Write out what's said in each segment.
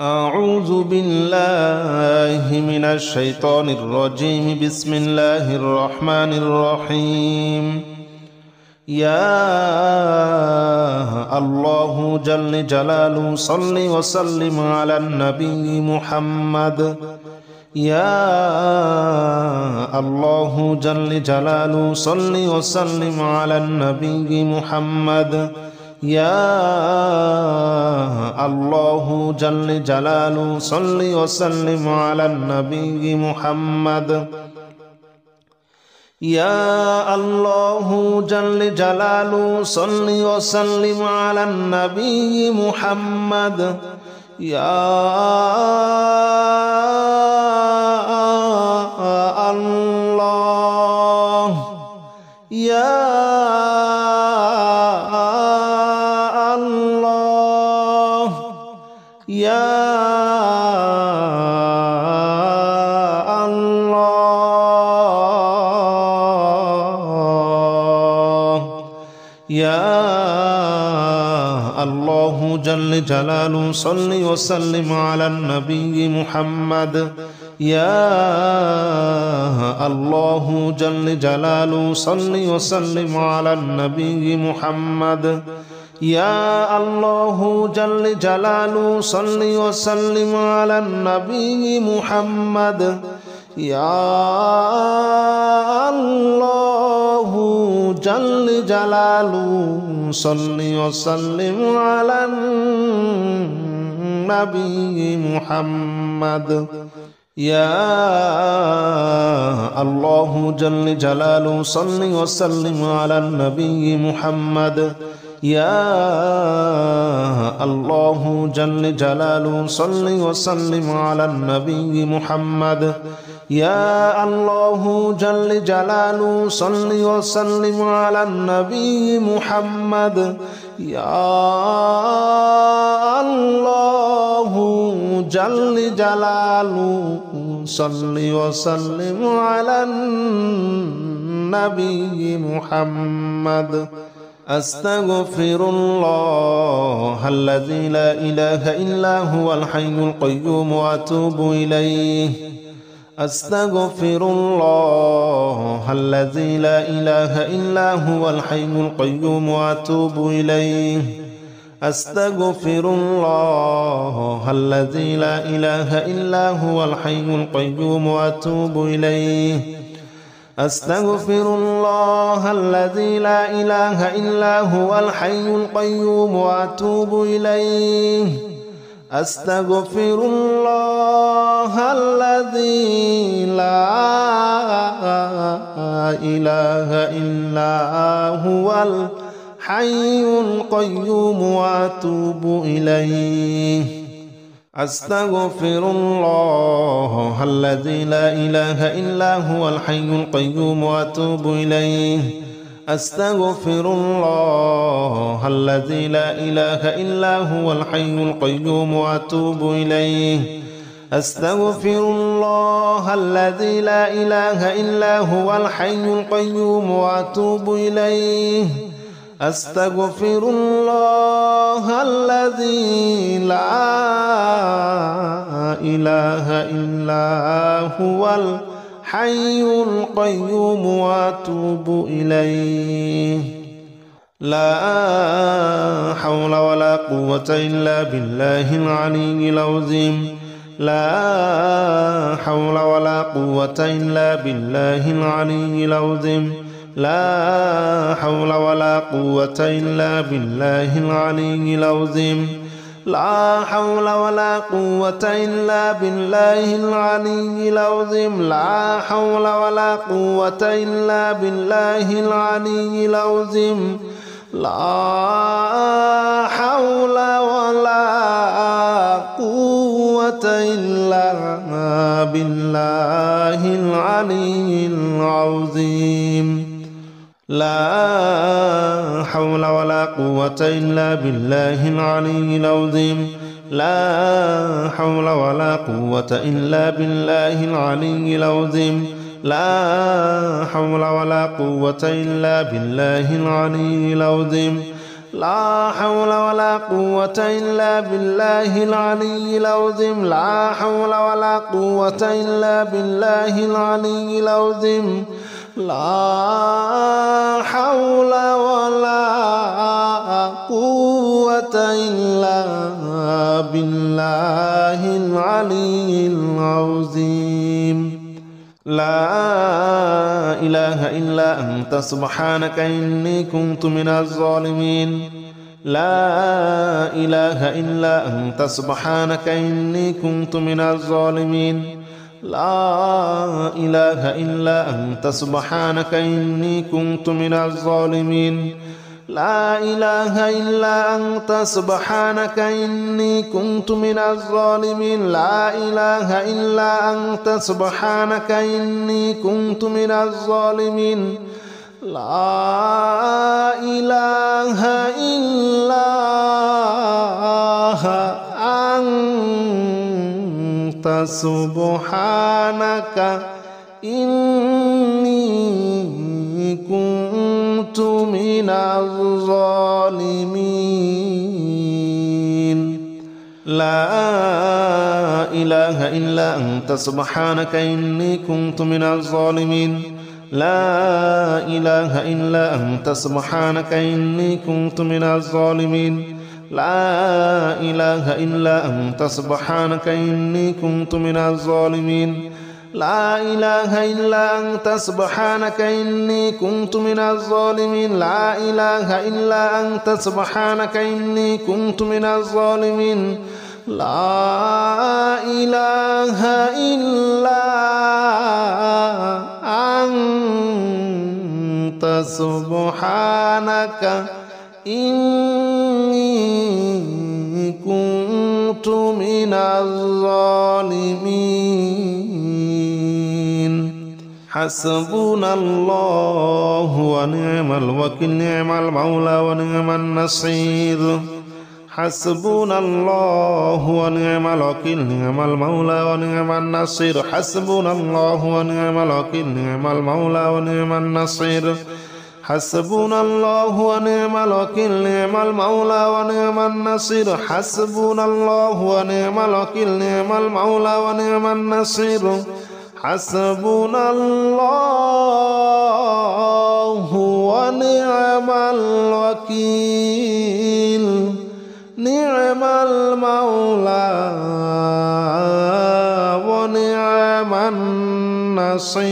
أعوذ بالله من الشيطان الرجيم. بسم الله الرحمن الرحيم. يا الله جل جلاله صل وسلم على النبي محمد. يا الله جل جلاله صل وسلم على النبي محمد. يا الله جل جلاله صل وسلم على النبي محمد. يا الله جل جلاله صل وسلم على النبي محمد. يا الله يا يا الله يا الله جل جلاله صل وسلم على النبي محمد. يا الله جل جلاله صل وسلم على النبي محمد. يا الله جل جلاله صل وسلم على النبي محمد. يا الله جل جلاله صل وسلم على النبي محمد. يا الله جل جلاله صل وسلم على النبي محمد. يا الله جل جلاله صل وسلم على النبي محمد. يا الله جل جلاله صل وسلم على النبي محمد. يا الله جل جلاله صل وسلم على النبي محمد. أستغفر الله الذي لا إله إلا هو الحي القيوم وأتوب إليه. أستغفر الله الذي لا إله إلا هو الحي القيوم وأتوب إليه. أستغفر الله الذي لا إله إلا هو الحي القيوم وأتوب إليه. أستغفر الله الذي لا إله إلا هو الحي القيوم وأتوب إليه. أستغفر الله الذي لا إله إلا هو الحي القيوم وأتوب إليه. أستغفر الله الذي لا إله إلا هو الحي القيوم وأتوب إليه. أستغفر الله الذي لا إله إلا هو الحي القيوم وأتوب إليه. أستغفر الله الذي لا إله إلا هو الحي القيوم وأتوب إليه. أستغفر الله الذي لا إله إلا هو الحي القيوم وأتوب إليه. لا حول ولا قوة إلا بالله العلي العظيم. لا حول ولا قوة إلا بالله العلي العظيم. لا حول ولا قوة إلا بالله العلي العظيم. لا حول ولا قوة إلا بالله العلي العظيم. لا حول ولا قوة إلا بالله العلي العظيم. لا حول ولا قوة إلا بالله العلي العظيم. لا حول ولا قوة إلا بالله العلي العظيم. لا حول ولا قوة إلا بالله العلي العظيم. لا حول ولا قوة إلا بالله العلي العظيم. لا حول ولا قوة إلا بالله العلي العظيم لا حول ولا قوة إلا بالله العلي العظيم لا حول ولا قوة إلا بالله العلي العظيم لا إله إلا أنت سبحانك إني كنت من الظالمين لا إله إلا أنت سبحانك إني كنت من الظالمين لا إله إلا أنت سبحانك إني كنت من الظالمين لا إله إلا أنت سبحانك إني كنت من الظالمين لا إله إلا أنت سبحانك إني كنت من الظالمين لا إله إلا أنت سبحانك إني كنت من الظالمين لا إله إلا أنت سبحانك إني كنت من الظالمين لا إله إلا أنت سبحانك إني كنت من الظالمين لا إله إلا أنت سبحانك إني كنت من الظالمين لا إله إلا أنت سبحانك إني كنت من الظالمين لا إله إلا أنت سبحانك إني كنت من الظالمين لا إله إلا أنت سبحانك إني كنت من الظالمين حسبنا الله ونعم الوكيل نعم المولى ونعم النصير حسبنا الله ونعم الوكيل نعم المولى ونعم النصير حسبنا الله ونعم الوكيل نعم المولى ونعم النصير حسبنا الله ونعم الوكيل نعم المولى ونعم النصير حسبنا الله ونعم الوكيل نعم المولى ونعم النصير حسبنا الله ونعم الوكيل نعم المولى ونعم النصير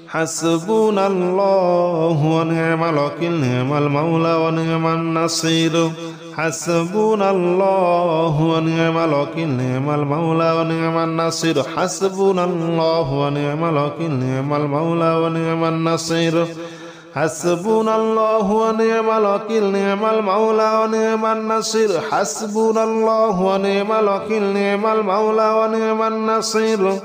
حسبنا الله ونعم الوكيل نعم المولى ونعم النصير حسبنا الله ونعم الوكيل نعم المولى ونعم النصير حسبنا الله ونعم الوكيل نعم المولى ونعم النصير حسبنا الله ونعم الوكيل نعم المولى ونعم النصير حسبنا الله ونعم الوكيل نعم المولى ونعم النصير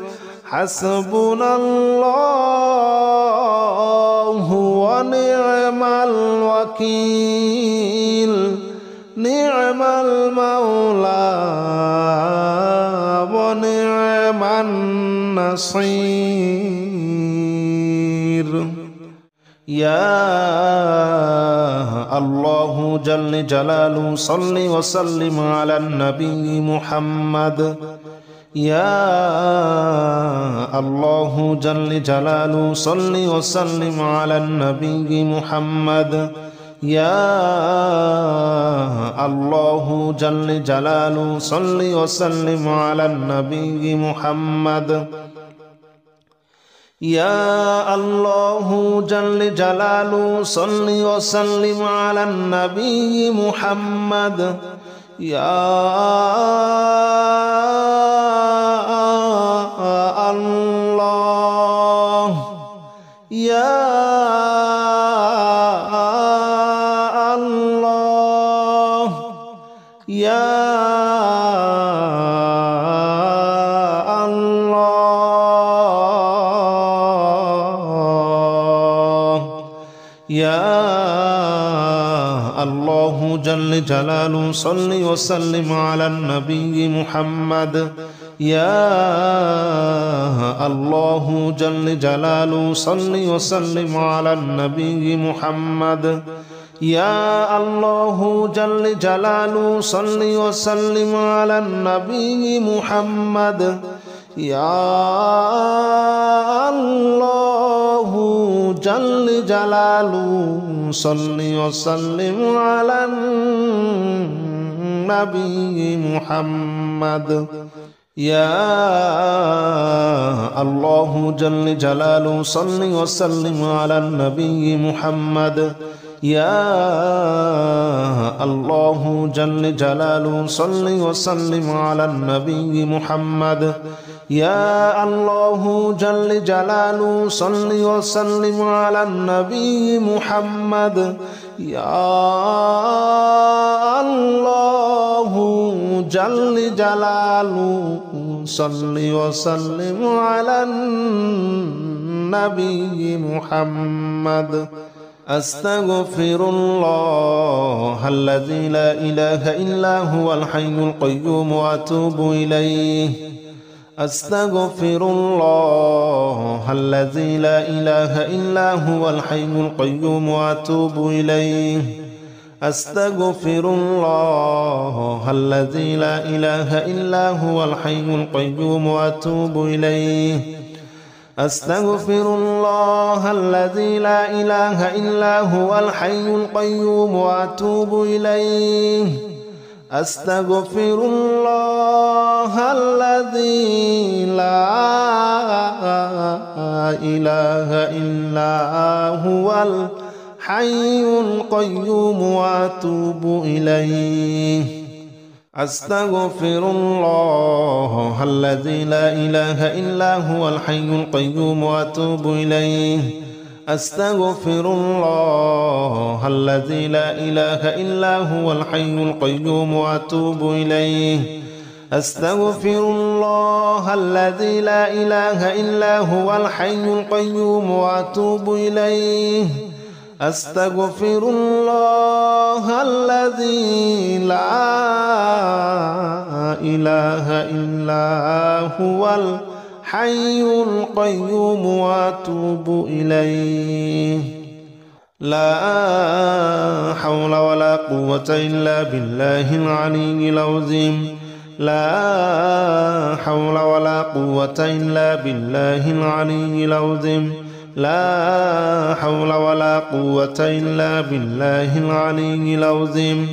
حسبنا الله ونعم الوكيل نعم المولى ونعم النصير يا الله جل جلاله صل وسلم على النبي محمد يا الله جل جلاله صل وسلم على النبي محمد يا الله جل جلاله صل وسلم على النبي محمد يا الله جل جلاله صل وسلم على النبي محمد يا الله يا الله يا يا الله جل جلاله صل وسلم على النبي محمد يا الله جل جلاله صل وسلم على النبي محمد يا الله جل جلاله صل وسلم على النبي محمد يا الله جل جلاله صل وسلم على النبي محمد يا الله جل جلاله صل وسلم على النبي محمد يا الله جل جلاله صل وسلم على النبي محمد يا الله جل جلاله صل وسلم على النبي محمد يا الله جل جلاله صل وسلم على النبي محمد أستغفر الله الذي لا إله إلا هو الحي القيوم وأتوب إليه أستغفر الله الذي لا إله إلا هو الحي القيوم وأتوب إليه أستغفر الله الذي لا إله إلا هو الحي القيوم وأتوب إليه أستغفر الله الذي لا إله إلا هو الحي القيوم وأتوب إليه أستغفر الله الذي لا إله إلا هو الحي القيوم وأتوب إليه أستغفر الله الذي لا إله إلا هو الحي القيوم وأتوب إليه أستغفر الله الذي لا إله إلا هو الحي القيوم وأتوب إليه أستغفر الله الذي لا إله إلا هو الحي القيوم وأتوب إليه أستغفر الله الذي لا إله إلا هو الحي القيوم وأتوب إليه لا حول ولا قوة إلا بالله العلي العظيم لا حول ولا قوة إلا بالله العلي العظيم لا حول ولا قوة إلا بالله العلي العظيم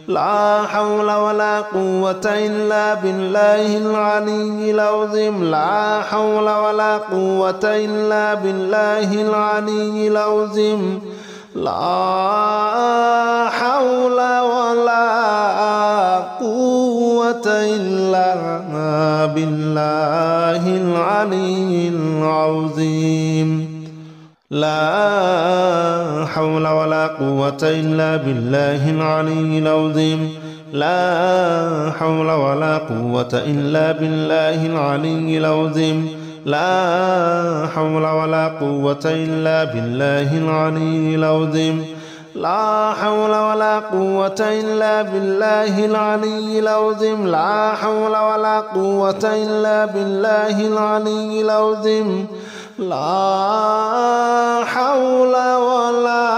لا حول ولا قوة إلا بالله العلي العظيم لا حول ولا قوة إلا بالله العلي العظيم لا حول ولا قوة إلا بالله العلي العظيم لا حول ولا قوة إلا بالله العلي العظيم لا حول ولا قوة إلا بالله العلي العظيم لا حول ولا قوة إلا بالله العلي العظيم لا حول ولا قوة إلا بالله العلي العظيم لا حول ولا قوة إلا بالله العلي العظيم لا حول ولا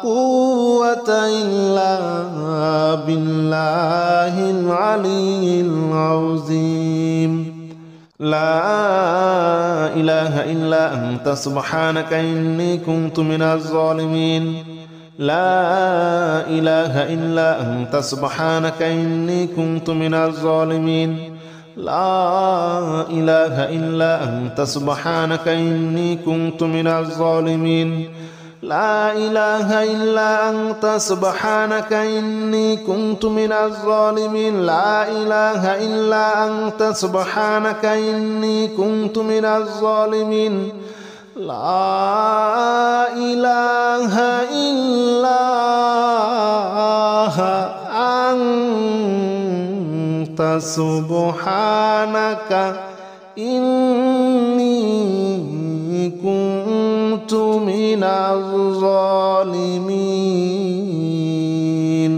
قوة إلا بالله العلي العظيم لا إله إلا أنت سبحانك إني كنت من الظالمين لا إله إلا أنت سبحانك إني كنت من الظالمين لا إله إلا أنت سبحانك إني كنت من الظالمين لا إله إلا أنت سبحانك إني كنت من الظالمين لا إله إلا أنت سبحانك إني كنت من الظالمين لا إله إلا أنت سبحانك إني كنت من الظالمين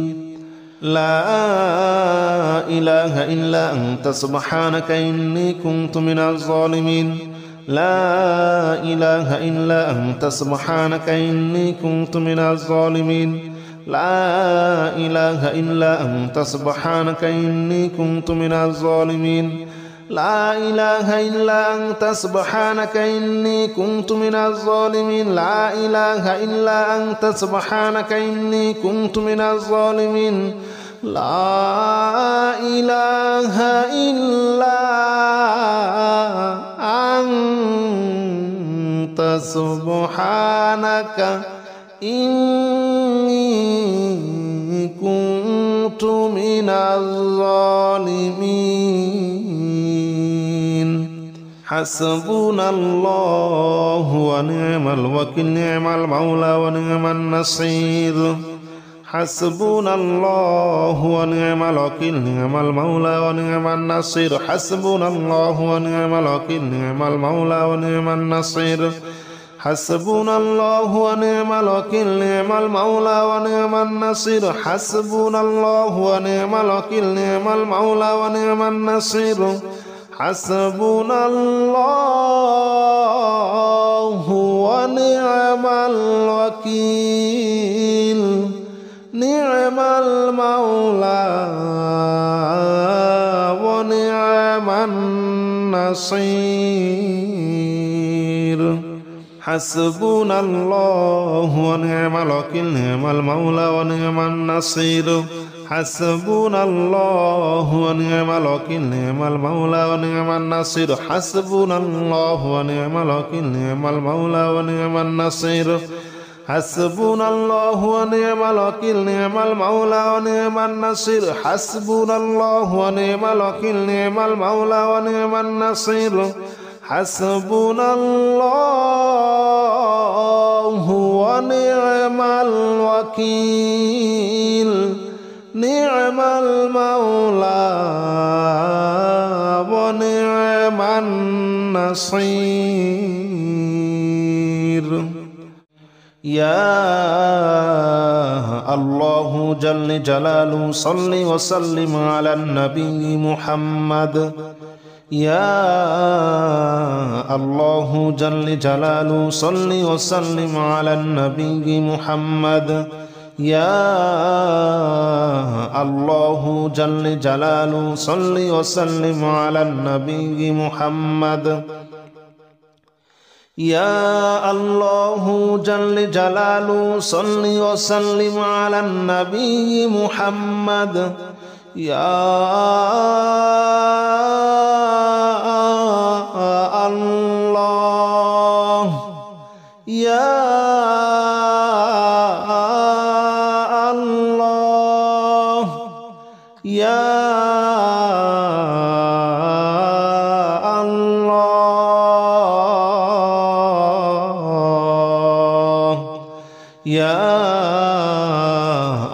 لا إله إلا أنت سبحانك إني كنت من الظالمين لا إله إلا أنت سبحانك إني كنت من الظالمين لا إله إلا أنت سبحانك إني كنت من الظالمين لا إله إلا أنت سبحانك إني كنت من الظالمين لا إله إلا أنت سبحانك إني كنت من الظالمين لا إله إلا أنت سبحانك إني كنت من الظالمين حسبنا الله ونعم الوكيل نعم المولى ونعم النصير حسبنا الله ونعم الوكيل نعم المولى ونعم النصير حسبنا الله ونعم الوكيل نعم المولى ونعم النصير حسبنا الله ونعم الوكيل نعم المولى ونعم النصير حسبنا الله ونعم الوكيل نعم المولى ونعم النصير حسبنا الله ونعم الوكيل نعم المولى ونعم النصير حسبنا الله ونعم الوكيل نعم المولى ونعم النصير حسبنا الله ونعم الوكيل نعم المولى ونعم النصير حسبنا الله ونعم الوكيل نعم المولى ونعم النصير حسبنا الله ونعم الوكيل نعم المولى ونعم النصير حسبنا الله ونعم الوكيل نعم المولى ونعم النصير حسبنا الله ونعم الوكيل نعم المولى ونعم النصير يا الله جل جلاله صل وسلم على النبي محمد يا الله جل جلاله صل وسلم على النبي محمد يا الله جل جلاله صل وسلم على النبي محمد يا الله جل جلاله صل وسلم على النبي محمد يا الله يا الله يا يا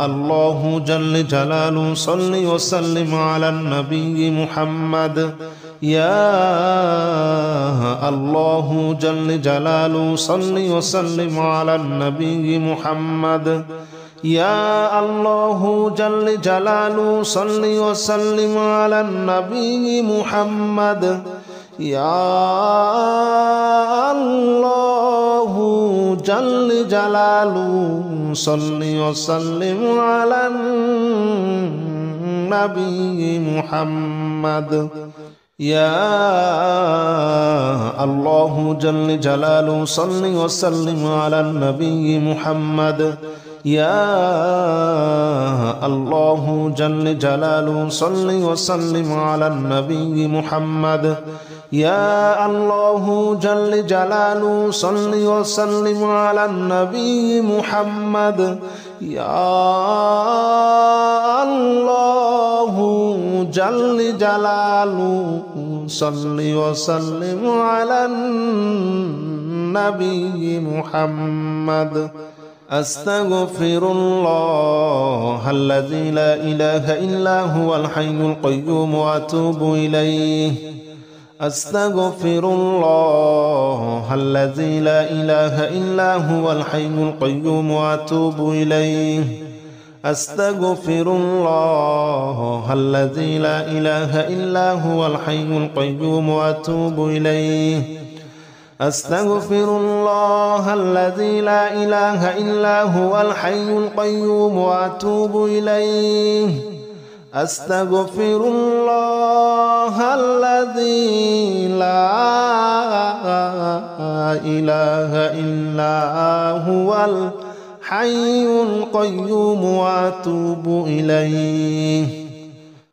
الله جل جلاله صل وسلم على النبي محمد يا الله جل جلاله صل وسلم على النبي محمد يا الله جل جلاله صل وسلم على النبي محمد يا الله جل جلاله صل وسلم على النبي محمد يا الله جل جلاله صل وسلم على النبي محمد يا الله جل جلاله صل وسلم على النبي محمد يا الله جل جلاله صل وسلم على النبي محمد يا الله جل جلاله صل وسلم على النبي محمد أستغفر الله الذي لا إله إلا هو الحي القيوم وأتوب إليه أستغفر الله الذي لا إله إلا هو الحي القيوم وأتوب إليه أستغفر الله الذي لا إله إلا هو الحي القيوم وأتوب إليه أستغفر الله الذي لا إله إلا هو الحي القيوم وأتوب إليه أستغفر الله الذي لا إله إلا هو الحي القيوم وأتوب إليه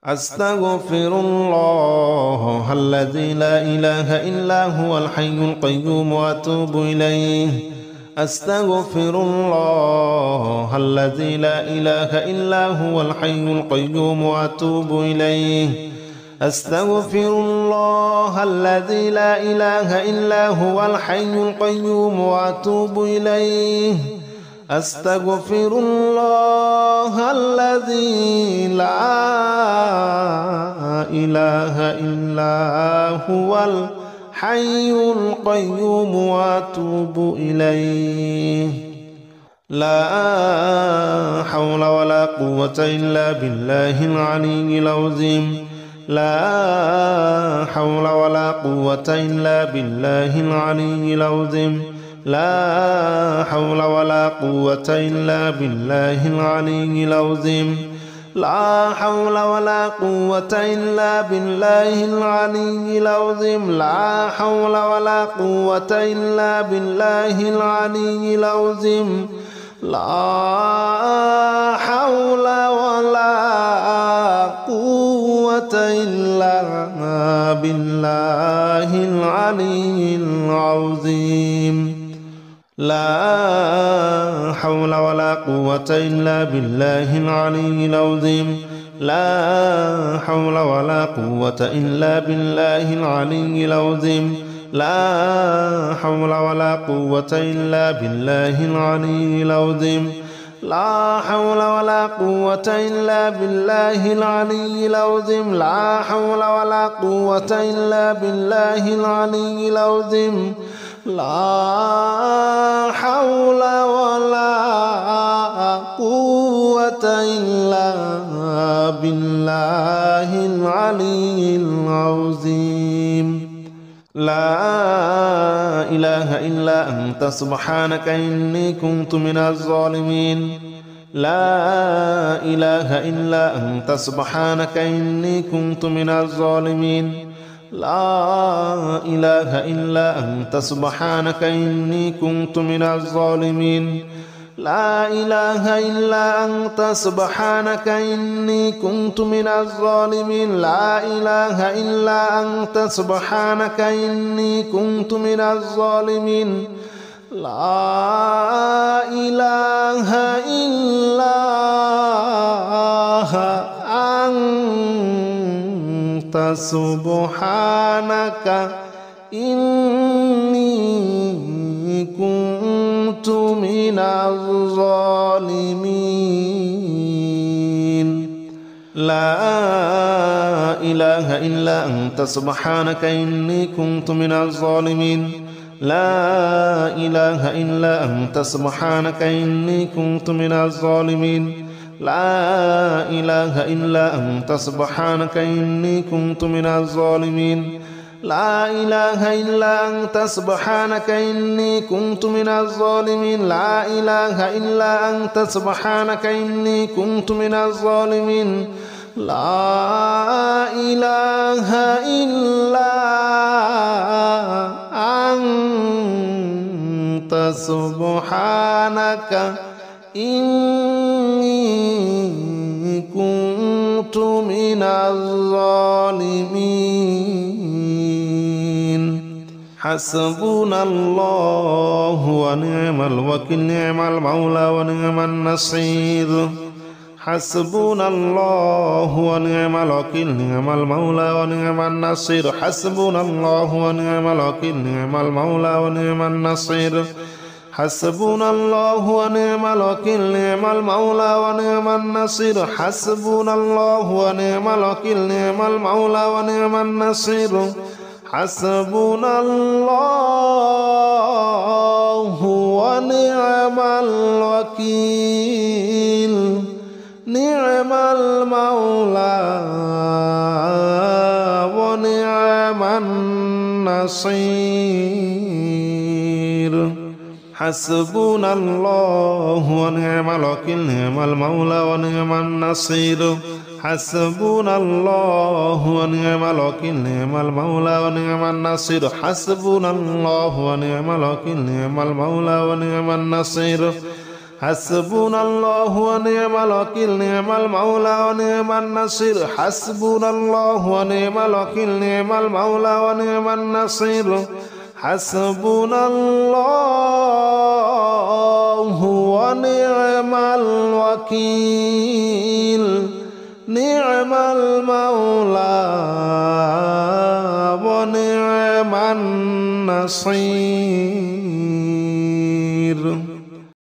أستغفر الله الذي لا إله إلا هو الحي القيوم وأتوب إليه أستغفر الله الذي لا إله إلا هو الحي القيوم وأتوب إليه أستغفر الله الذي لا إله إلا هو الحي القيوم وأتوب إليه أستغفر الله الذي لا إله إلا هو الحي القيوم وأتوب إليه لا حول ولا قوة إلا بالله العلي العظيم لا حول ولا قوة إلا بالله العلي العظيم لا حول ولا قوة إلا بالله العلي العظيم لا حول ولا قوة إلا بالله العلي العظيم لا حول ولا قوة إلا بالله العلي العظيم لا حول ولا قوة إلا بالله العلي العظيم لا حول ولا قوة إلا بالله العلي العظيم لا حول ولا قوة إلا بالله العلي العظيم لا حول ولا قوة إلا بالله العلي العظيم لا حول ولا قوة إلا بالله العلي العظيم لا حول ولا قوة إلا بالله العلي العظيم لا حول ولا قوة إلا بالله العلي العظيم لا إله إلا أنت سبحانك إني كنت من الظالمين لا إله إلا أنت سبحانك إني كنت من الظالمين لا إله إلا أنت سبحانك إني كنت من الظالمين لا إله إلا أنت سبحانك إني كنت من الظالمين لا إله إلا أنت سبحانك إني كنت من الظالمين لا إله إلا أنت سبحانك إني كنت من الظالمين لا إله إلا أنت سبحانك إني كنت من الظالمين لا إله إلا أنت سبحانك إني كنت من الظالمين لا إله إلا أنت سبحانك إني كنت من الظالمين لا إله إلا أنت سبحانك إني كنت من الظالمين لا إله إلا أنت سبحانك إني كنت من الظالمين لا إله إلا أنت سبحانك إني كنت من الظالمين حسبنا الله ونعم الوكيل نعم المولى ونعم النصير حسبنا الله ونعم الوكيل نعم المولى ونعم النصير حسبنا الله ونعم الوكيل نعم المولى ونعم النصير حسبنا الله ونعم الوكيل نعم المولى ونعم النصير حسبنا الله ونعم الوكيل نعم المولى ونعم النصير حسبنا الله ونعم الوكيل نعم المولى ونعم النصير حسبنا الله ونعم الوكيل نعم المولى ونعم النصير حسبنا الله ونعم الوكيل نعم المولى ونعم النصير حسبنا الله ونعم الوكيل نعم المولى ونعم النصير حسبنا الله ونعم الوكيل نعم المولى ونعم النصير حسبنا الله ونعم الوكيل نعم المولى ونعم النصير حسبنا الله ونعم الوكيل نعم المولى ونعم النصير